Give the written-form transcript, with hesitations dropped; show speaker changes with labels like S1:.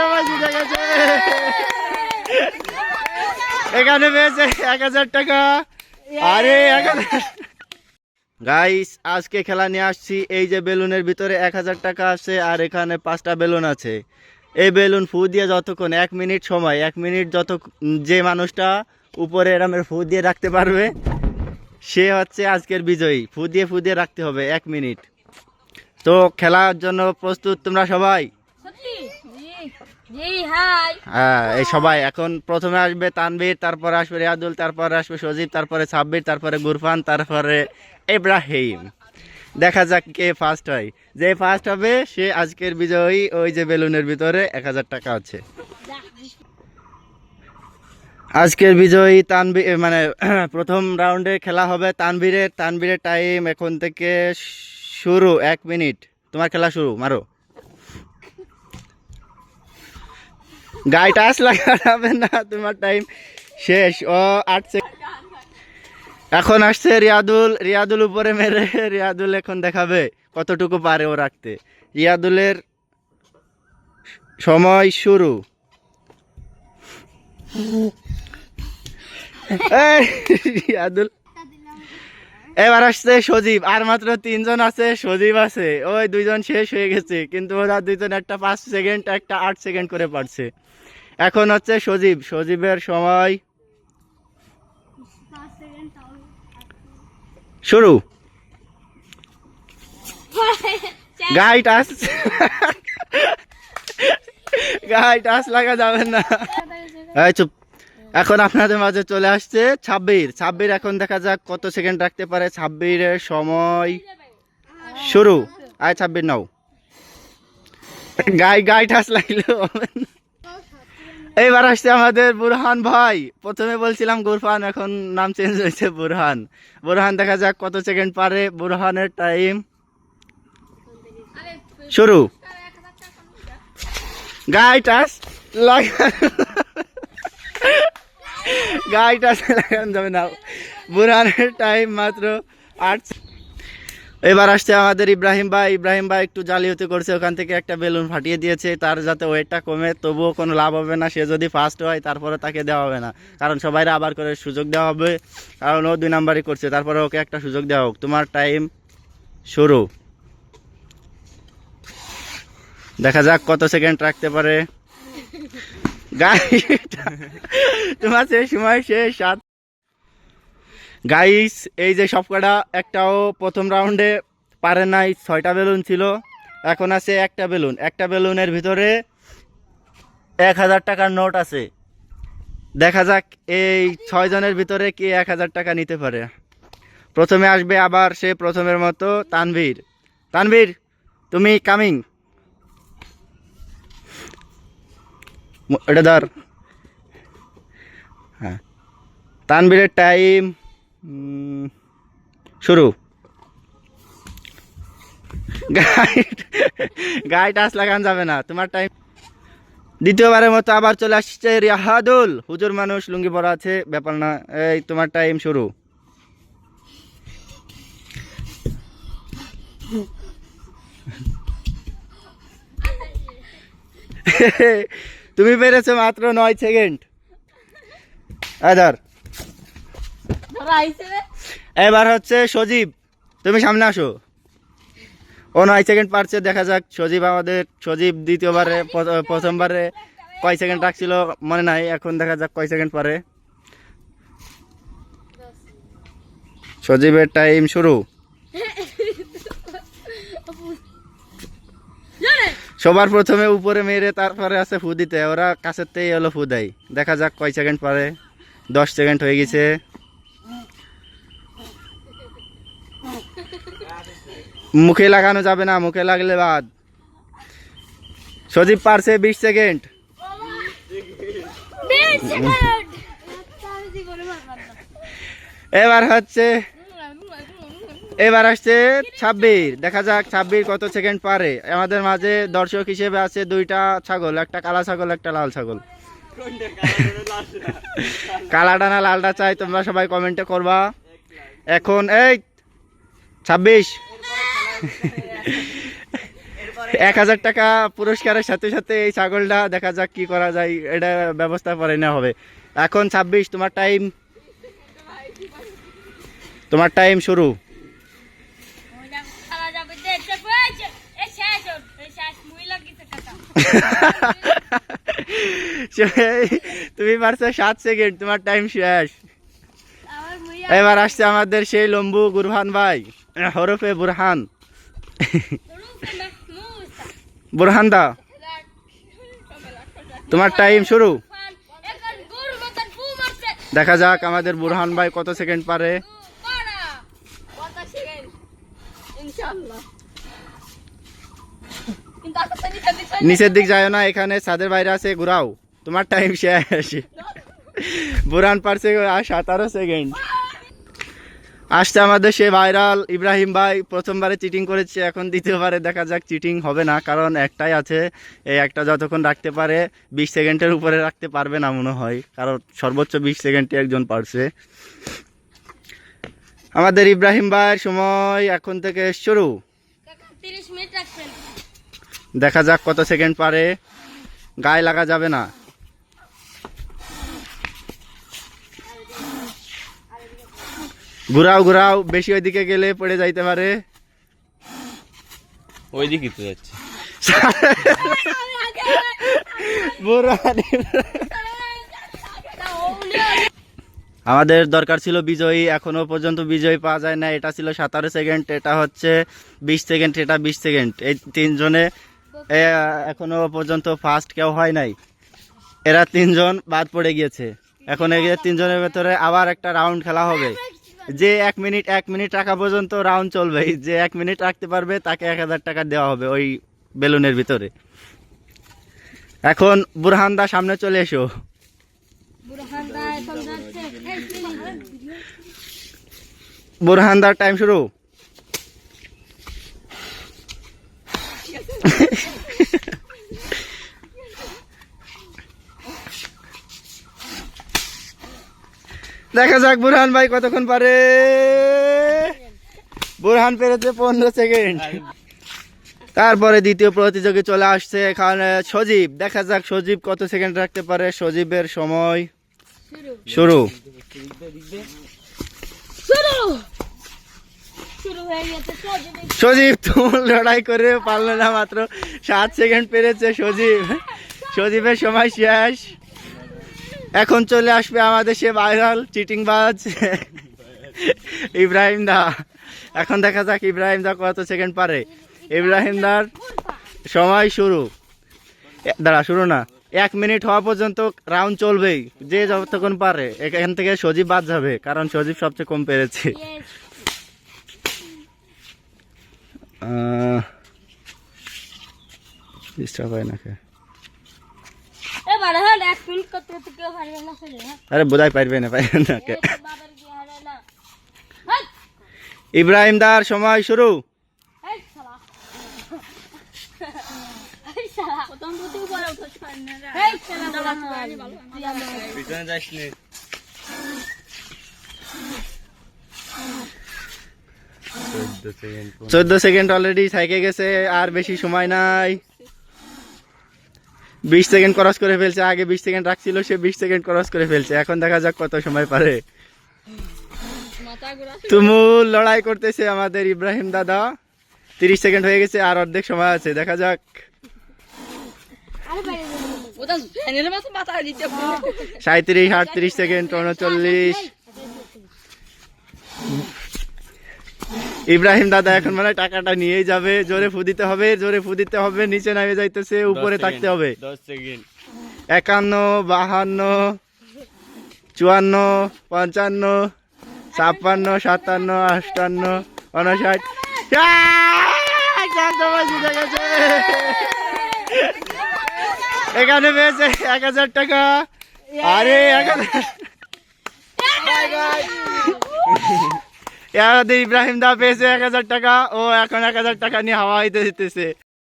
S1: সবাই জিতে গেছে। এখানে পেয়েছে 1000 টাকা। আরে 1000। গাইস আজকে খেলা নিয়ে আসছি। এই যে বেলুনের ভিতরে 1000 টাকা আছে আর এখানে 5টা বেলুন আছে। এই বেলুন ফু দিয়ে যতক্ষণ 1 মিনিট সময়, 1 মিনিট যত যে মানুষটা উপরে এরামের ফু দিয়ে রাখতে পারবে সে হচ্ছে আজকের বিজয়ী। ফু দিয়ে রাখতে হবে 1 মিনিট। তো খেলার জন্য প্রস্তুত তোমরা সবাই? হ্যাঁ, এই সবাই এখন প্রথমে আসবে তানভীর, তারপরে আসবে রিয়াদুল, তারপরে আসবে সজীব, তারপরে সাব্বির, তারপরে গুরফান, তারপরে ইব্রাহিম। দেখা যাক কে ফার্স্ট হয়। যে ফার্স্ট হবে সে আজকের বিজয়ী। ওই যে বেলুনের ভিতরে 1000 টাকা আছে। আজকের বিজয়ী তানভীর, মানে প্রথম রাউন্ডে খেলা হবে তানভীরের টাইম এখন থেকে শুরু। 1 মিনিট তোমার খেলা শুরু, মারো। গায়ে টাচ লাগাবে না, তোমার টাইম শেষ। ও 8 সেকেন্ড। এখন আসছে রিয়াদুল উপরে মেরে। রিয়াদুল এখন দেখাবে কতটুকু পারে ও রাখতে। রিয়াদুলের সময় শুরু। রিয়াদুল। এবার আসছে সজীব। আর মাত্র 3 জন আছে, সজীব আছে। ওই 2 জন শেষ হয়ে গেছে, কিন্তু ওরা 2 জন একটা 5 সেকেন্ড একটা 8 সেকেন্ড করে পারছে। এখন হচ্ছে সজীবের সময় শুরু। গায়ে টাচ লাগা যাবে না। এই চুপ। এখন আপনাদের মাঝে চলে আসছে ছাব্বির। এখন দেখা যাক কত সেকেন্ড রাখতে পারে। ছাব্বিরের সময় শুরু। আয় ছাব্বির নাও। গায়ে টাচ লাগলো। এইবার আসছে আমাদের বুরহান ভাই। প্রথমে বলছিলাম গুরফান, এখন নাম চেঞ্জ হয়েছে বুরহান। দেখা যাক কত সেকেন্ড পারে। বুরহানের টাইম শুরু। গায়ে টাচ লাগানো যাবে না। বুরহানের টাইম মাত্র 8। এবার আসছে আমাদের ইব্রাহিম ভাই একটু জালিয়াতি করছে, ওখান থেকে একটা বেলুন ফাটিয়ে দিয়েছে। তার যাতে ওয়েটটা কমে, তবুও কোনো লাভ হবে না। সে যদি ফার্স্ট হয় তারপরে তাকে দেওয়া হবে না, কারণ সবাইরা আবার করে সুযোগ দেওয়া হবে, কারণ ও 2 নাম্বারই করছে। তারপরে ওকে একটা সুযোগ দেওয়া হোক। তোমার টাইম শুরু। দেখা যাক কত সেকেন্ড রাখতে পারে। তোমার সেই সময় শেষ। 7। গাইস এই যে সবকটা একটাও প্রথম রাউন্ডে পারে নাই। 6টা বেলুন ছিল, এখন আছে একটা বেলুন। একটা বেলুনের ভিতরে 1000 টাকার নোট আছে। দেখা যাক এই 6 জনের ভিতরে কে 1000 টাকা নিতে পারে। প্রথমে আসবে আবার সে প্রথমের মতো তানভীর তুমি কামিং। এটা ধর। হ্যাঁ, তানভীরের টাইম শুরু। গায়ে টাচ লাগানো যাবে না, তোমার টাইম। দ্বিতীয়বারের মতো আবার চলে আসছে রিয়াদুল। হুজুর মানুষ, লুঙ্গি পরা আছে, ব্যাপার না। এই তোমার টাইম শুরু। তুমি পেরেছো মাত্র 9 সেকেন্ড। এবার হচ্ছে সজীব, তুমি সামনে আসো। ও 9 সেকেন্ড পারছে। দেখা যাক সজীব দ্বিতীয়বারে, প্রথমবারে কয় সেকেন্ড রাখছিল মনে নাই। এখন দেখা যাক কয় সেকেন্ড পারে। সজীবের টাইম শুরু। সবার প্রথমে উপরে মেরে তারপরে আছে ফু দিতে। ওরা কাছের থেকে হলো ফু দেয়। দেখা যাক কয় সেকেন্ড পারে। 10 সেকেন্ড হয়ে গেছে। মুখে লাগানো যাবে না, মুখে লাগলে বাদ। সজীব পারছে 20 সেকেন্ড। এবার আসছে ছাব্বির। দেখা যাক ছাব্বির কত সেকেন্ড পারে। আমাদের মাঝে দর্শক হিসেবে আছে 2টা ছাগল, একটা কালা ছাগল একটা লাল ছাগল। কালাটা না লালটা চাই, তোমরা সবাই কমেন্টে করবা। এখন এই 26। 1000 টাকা পুরস্কারের সাথে সাথে এই ছাগলটা দেখা যাক কি করা যায়, এটা ব্যবস্থা করে নেওয়া হবে। এখন 26, তোমার টাইম শুরু। তুমি পারছো 7 সেকেন্ড, তোমার টাইম শেষ। এবার আসছে আমাদের সেই লম্বু বুরহান ভাই, হরফে বুরহান। বুরহান দা, তোমার টাইম শুরু। দেখা যাক আমাদের বুরহান ভাই কত সেকেন্ড পারে। নিচের দিক যায় না, এখানে ছাদের বাইরে আছে, ঘুরাও। তোমার টাইম শেষ। বুরহান পারছে 17 সেকেন্ড। আসছে আমাদের সে ভাইরাল ইব্রাহিম ভাই, প্রথমবারে চিটিং করেছে, এখন দ্বিতীয়বারে দেখা যাক চিটিং হবে না, কারণ একটাই আছে, এই একটা যতক্ষণ রাখতে পারে 20 সেকেন্ডের উপরে রাখতে পারবে না মনে হয়, কারণ সর্বোচ্চ 20 সেকেন্ডে একজন পারছে। আমাদের ইব্রাহিম ভাইয়ের সময় এখন থেকে শুরু।
S2: 30 মিনিট রাখবেন।
S1: দেখা যাক কত সেকেন্ড পারে, গায়ে লাগা যাবে না। ঘুরাও ঘুরাও, বেশি ওইদিকে গেলে পড়ে যাইতে পারে।
S3: ওইদিকে তো যাচ্ছে।
S1: আমাদের দরকার ছিল বিজয়ী, এখনো পর্যন্ত বিজয়ী পাওয়া যায় না। এটা ছিল 17 সেকেন্ড, এটা হচ্ছে 20 সেকেন্ড, এটা 20 সেকেন্ড। এই তিনজনে এখনো পর্যন্ত ফার্স্ট কেউ হয় নাই, এরা তিনজন বাদ পড়ে গিয়েছে। এখন এই তিনজনের ভেতরে আবার একটা রাউন্ড খেলা হবে, যে 1 মিনিট রাখা পর্যন্ত রাউন্ড চলবে। যে 1 মিনিট রাখতে পারবে তাকে 1000 টাকা দেওয়া হবে ওই বেলুনের ভিতরে। এখন বুরহান দা সামনে চলে এসো। বুরহান দার টাইম শুরু। দেখা যাক বুরহান ভাই কতক্ষণ পারে। বুরহান পেরেছে 15 সেকেন্ড। তারপরে দ্বিতীয় প্রতিযোগী চলে আসছে এখানে সজীব। দেখা যাক সজীব কত সেকেন্ড রাখতে পারে। সজীবের সময় শুরু। সজীব তুমুল লড়াই করে পারলো না, মাত্র 7 সেকেন্ড পেরেছে সজীব। সজীবের সময় শেষ। এখন চলে আসবে আমাদের সে ভাইরাল চিটিংবাজ ইব্রাহিম দা। এখন দেখা যাক ইব্রাহিম দা কত সেকেন্ড পারে। ইব্রাহিম দার সময় শুরু। দাঁড়া, শুরু না, 1 মিনিট হওয়া পর্যন্ত রাউন্ড চলবেই, যে যতক্ষণ পারে। এখান থেকে সজীব বাদ যাবে, কারণ সজীব সবচেয়ে কম পেরেছে। ডিস্টার্ব হয় না কে? আরে বোধহয় পারবে না, ইব্রাহিম দার সময় শুরু।
S3: পিছনে যাস নি।
S1: 14 সেকেন্ড অলরেডি থেকে গেছে, আর বেশি সময় নাই। 20 সেকেন্ড ক্রস করে ফেলছে। আগে 20 সেকেন্ড রাখছিল, সে 20 সেকেন্ড ক্রস করে ফেলছে। এখন দেখা যাক কত সময় পারে। তুমুল লড়াই করতেছে আমাদের ইব্রাহিম দাদা। 30 সেকেন্ড হয়ে গেছে, আর অর্ধেক সময় আছে। দেখা যাক। 37, 38 সেকেন্ড, 39। ইব্রাহিম দাদা এখন মানে টাকাটা নিয়েই যাবে। জোরে ফু দিতে হবে, জোরে ফু দিতে হবে। নিচে নামে যাইতেছে, উপরে থাকতে হবে।
S3: 10 সেকেন্ড।
S1: 51, 52, 54, 55, 56, 57, 58, 59। এখানে পেয়েছে 1000 টাকা। আরে 1000 ইব্রাহিম দা পেয়েছে 1000 টাকা। ও এখন 1000 টাকা নিয়ে হাওয়া দিতেছে।